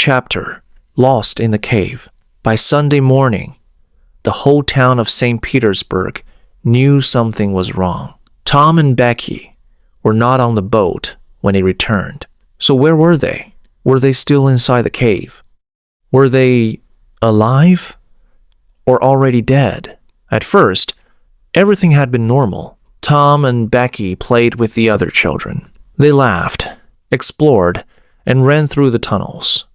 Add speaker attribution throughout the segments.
Speaker 1: Chapter: Lost in the Cave. By Sunday morning, the whole town of St. Petersburg knew something was wrong. Tom and Becky were not on the boat when they returned. So where were they? Were they still inside the cave? Were they alive or already dead? At first, everything had been normal. Tom and Becky played with the other children. They laughed, explored, and ran through the tunnels.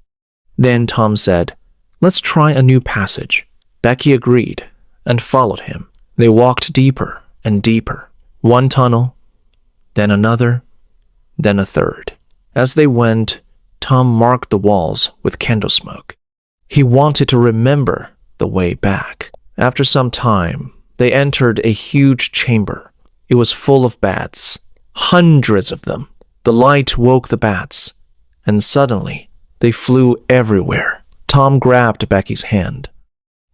Speaker 1: Then Tom said, "Let's try a new passage." Becky agreed and followed him. They walked deeper and deeper. One tunnel, then another, then a third. As they went, Tom marked the walls with candle smoke. He wanted to remember the way back. After some time, they entered a huge chamber. It was full of bats, hundreds of them. The light woke the bats, and suddenly they flew everywhere. Tom grabbed Becky's hand.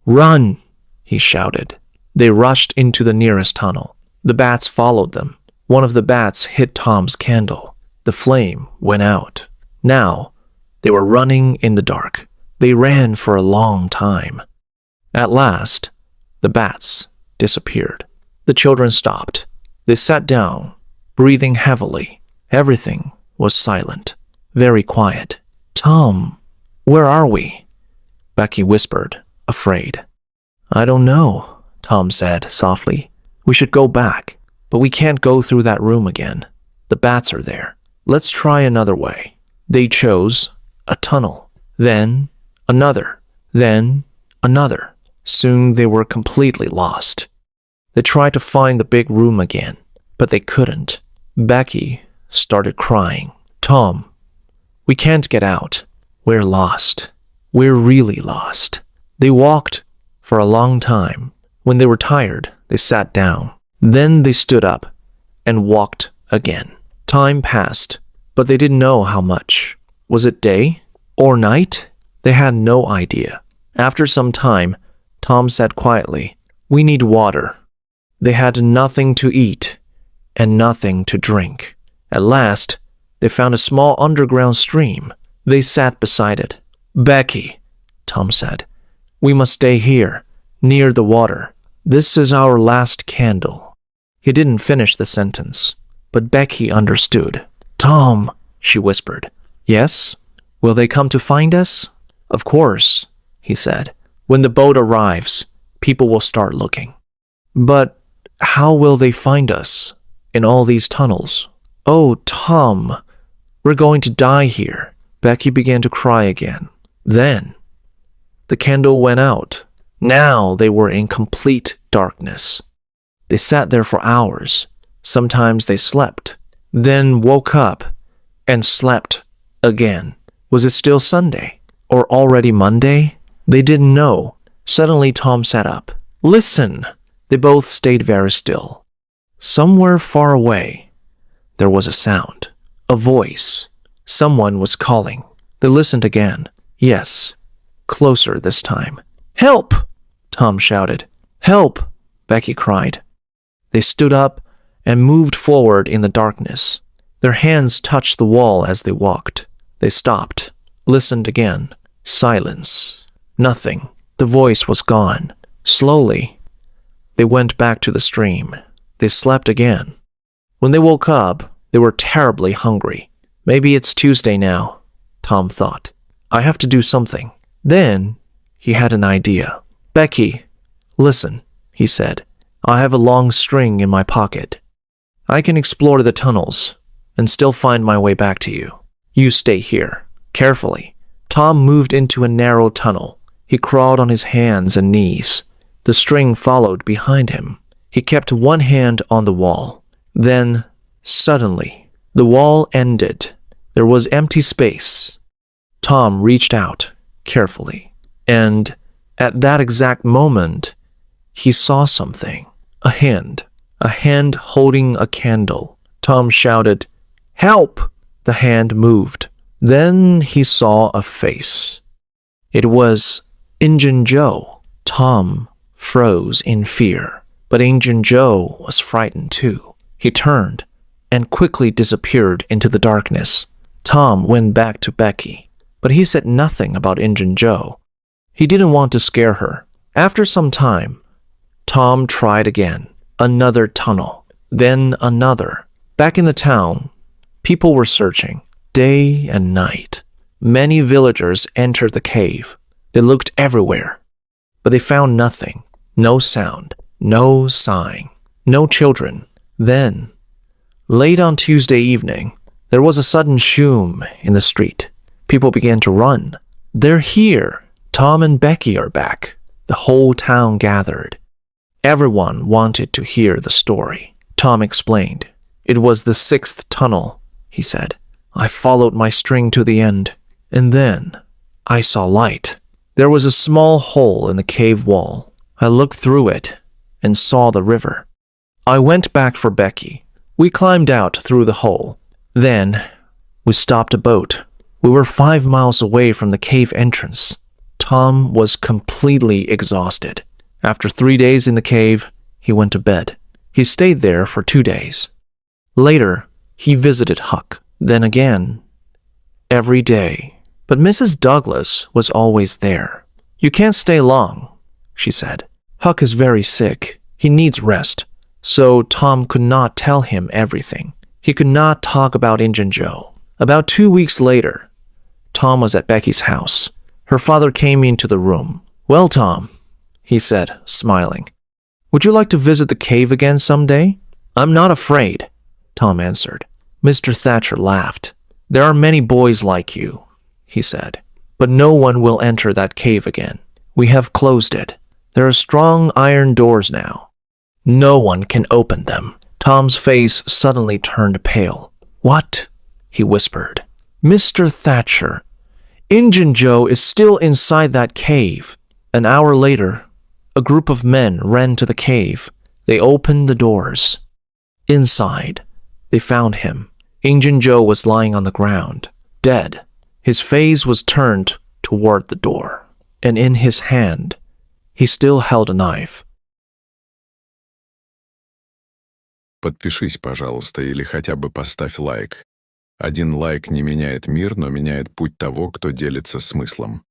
Speaker 1: "Run!" he shouted. They rushed into the nearest tunnel. The bats followed them. One of the bats hit Tom's candle. The flame went out. Now, they were running in the dark. They ran for a long time. At last, the bats disappeared. The children stopped. They sat down, breathing heavily. Everything was silent, very quiet. "Tom, where are we?" Becky whispered, afraid. "I don't know," Tom said softly. "We should go back, but we can't go through that room again. The bats are there. Let's try another way." They chose a tunnel, then another, then another. Soon they were completely lost. They tried to find the big room again, but they couldn't. Becky started crying. "Tom, we can't get out. We're lost. We're really lost." They walked for a long time. When they were tired, they sat down. Then they stood up and walked again. Time passed, but they didn't know how much. Was it day or night? They had no idea. After some time, Tom said quietly, "We need water." They had nothing to eat and nothing to drink. At last, they found a small underground stream. They sat beside it. "Becky," Tom said, "we must stay here, near the water. This is our last candle." He didn't finish the sentence, but Becky understood. "Tom," she whispered. "Yes? Will they come to find us?" "Of course," he said. "When the boat arrives, people will start looking." "But how will they find us in all these tunnels?" "Oh, Tom, we're going to die here." Becky began to cry again. Then the candle went out. Now they were in complete darkness. They sat there for hours. Sometimes they slept, then woke up and slept again. Was it still Sunday or already Monday? They didn't know. Suddenly Tom sat up. "Listen!" They both stayed very still. Somewhere far away, there was a sound, a voice. Someone was calling. They listened again. Yes, closer this time. "Help!" Tom shouted. "Help!" Becky cried. They stood up and moved forward in the darkness. Their hands touched the wall as they walked. They stopped, listened again. Silence. Nothing. The voice was gone. Slowly, they went back to the stream. They slept again. When they woke up, they were terribly hungry. Maybe it's Tuesday now, Tom thought. I have to do something. Then he had an idea. "Becky, listen," he said. "I have a long string in my pocket. I can explore the tunnels and still find my way back to you. You stay here, carefully." Tom moved into a narrow tunnel. He crawled on his hands and knees. The string followed behind him. He kept one hand on the wall. Then, suddenly, the wall ended. There was empty space. Tom reached out carefully, and at that exact moment, he saw something. A hand holding a candle. Tom shouted, "Help!" The hand moved. Then he saw a face. It was Injun Joe. Tom froze in fear, but Injun Joe was frightened too. He turned and quickly disappeared into the darkness. Tom went back to Becky. but he said nothing about Injun Joe. He didn't want to scare her. After some time, Tom tried again. Another tunnel, then another. Back in the town, people were searching, day and night. Many villagers entered the cave. They looked everywhere, but they found nothing. No sound, no sighing, no children. Then, late on Tuesday evening, there was a sudden shoom in the street. People began to run. They're here. Tom and Becky are back. The whole town gathered. Everyone wanted to hear the story. Tom explained. It was the 6th tunnel, he said. I followed my string to the end, and then I saw light. There was a small hole in the cave wall. I looked through it and saw the river. I went back for Becky. We climbed out through the hole. Then we stopped a boat. We were 5 miles away from the cave entrance. Tom was completely exhausted. After 3 days in the cave, he went to bed. He stayed there for 2 days. Later, he visited Huck. Then again, every day. But Mrs. Douglas was always there. You can't stay long, she said. Huck is very sick. He needs rest. So Tom could not tell him everything. He could not talk about Injun Joe. About 2 weeks later, Tom was at Becky's house. Her father came into the room. Well, Tom, he said, smiling, would you like to visit the cave again someday? I'm not afraid, Tom answered. Mr. Thatcher laughed. There are many boys like you, he said, but no one will enter that cave again. We have closed it. There are strong iron doors now. No one can open them. Tom's face suddenly turned pale. What? He whispered. Mr. Thatcher, Injun Joe is still inside that cave. An hour later, a group of men ran to the cave. They opened the doors. Inside, they found him. Injun Joe was lying on the ground, dead. His face was turned toward the door, and in his hand, he still held a knife.
Speaker 2: Подпишись, пожалуйста, или хотя бы поставь лайк. Один лайк не меняет мир, но меняет путь того, кто делится смыслом.